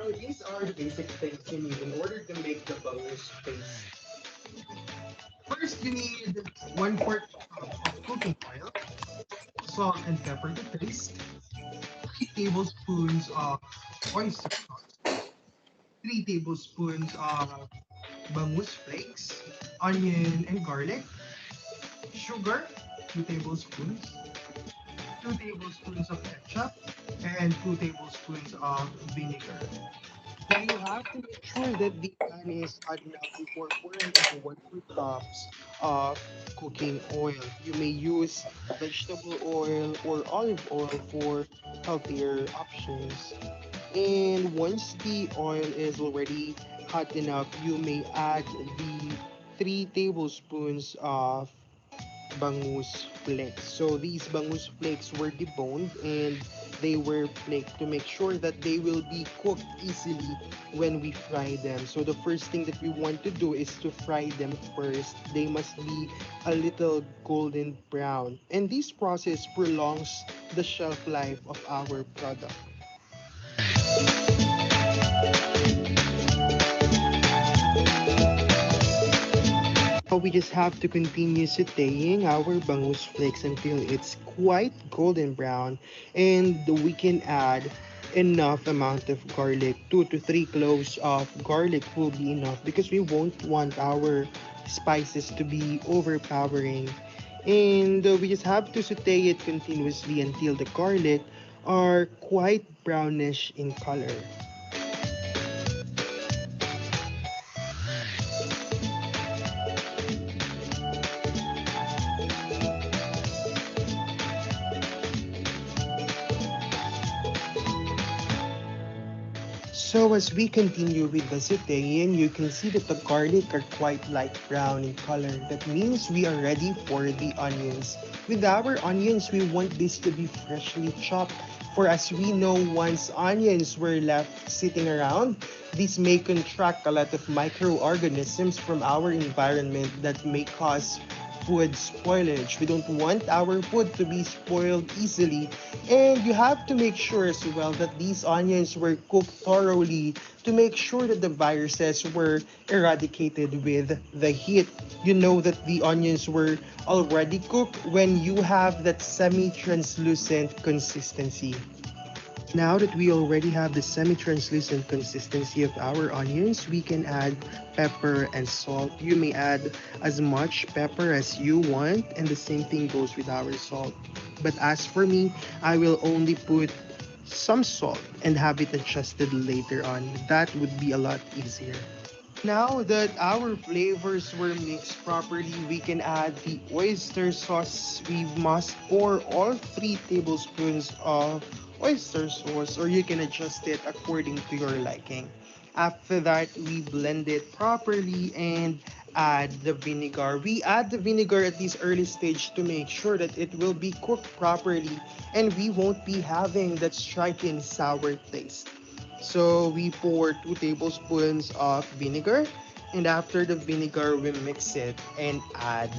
So these are the basic things you need in order to make the bangus paste. First, you need 1/4 cup of cooking oil, salt and pepper to taste, 3 tablespoons of oyster sauce, 3 tablespoons of bangus flakes, onion and garlic, sugar, 2 tablespoons, 2 tablespoons of ketchup, and 2 tablespoons of vinegar. Now you have to make sure that the pan is hot enough before pouring in the 1/4 cups of cooking oil. You may use vegetable oil or olive oil for healthier options. And once the oil is already hot enough, you may add the 3 tablespoons of bangus flakes. So these bangus flakes were deboned and they were flaked to make sure that they will be cooked easily when we fry them. So the first thing that we want to do is to fry them first. They must be a little golden brown. And this process prolongs the shelf life of our product. Now we just have to continue sauteing our bangus flakes until it's quite golden brown, and we can add enough amount of garlic. 2 to 3 cloves of garlic will be enough because we won't want our spices to be overpowering. And we just have to saute it continuously until the garlic are quite brownish in color. So as we continue with the sauteing, you can see that the garlic are quite light brown in color. That means we are ready for the onions. With our onions, we want this to be freshly chopped. For as we know, once onions were left sitting around, this may contract a lot of microorganisms from our environment that may cause food spoilage. We don't want our food to be spoiled easily. And you have to make sure as well that these onions were cooked thoroughly to make sure that the viruses were eradicated with the heat. You know that the onions were already cooked when you have that semi-translucent consistency. Now that we already have the semi-translucent consistency of our onions, we can add pepper and salt. You may add as much pepper as you want, and the same thing goes with our salt. But as for me, I will only put some salt and have it adjusted later on. That would be a lot easier. Now that our flavors were mixed properly, we can add the oyster sauce. We must pour all 3 tablespoons of oyster sauce, or you can adjust it according to your liking. After that, we blend it properly and add the vinegar. We add the vinegar at this early stage to make sure that it will be cooked properly and we won't be having that striking sour taste. So we pour 2 tablespoons of vinegar, and after the vinegar, we mix it and add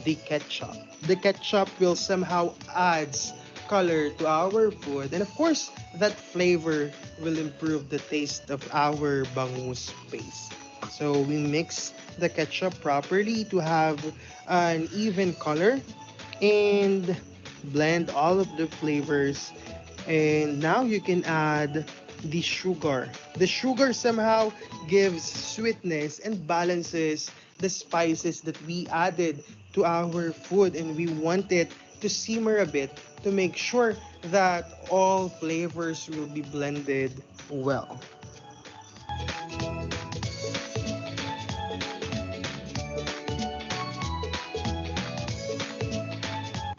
the ketchup. The ketchup will somehow adds color to our food, and of course, that flavor will improve the taste of our bangus paste. So we mix the ketchup properly to have an even color and blend all of the flavors, and now you can add the sugar. The sugar somehow gives sweetness and balances the spices that we added to our food, and we want it to simmer a bit to make sure that all flavors will be blended well.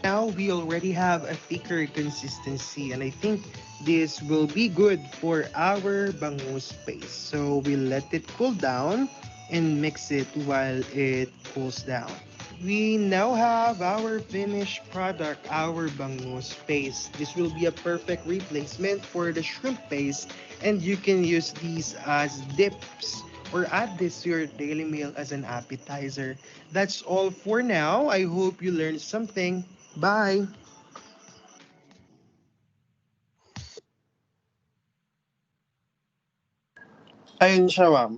Now we already have a thicker consistency, and I think this will be good for our bangus paste. So we let it cool down and mix it while it cools down. We now have our finished product, our bangus paste. This will be a perfect replacement for the shrimp paste, and you can use these as dips or add this to your daily meal as an appetizer. That's all for now. I hope you learned something. Bye. Ayun siya, ma'am.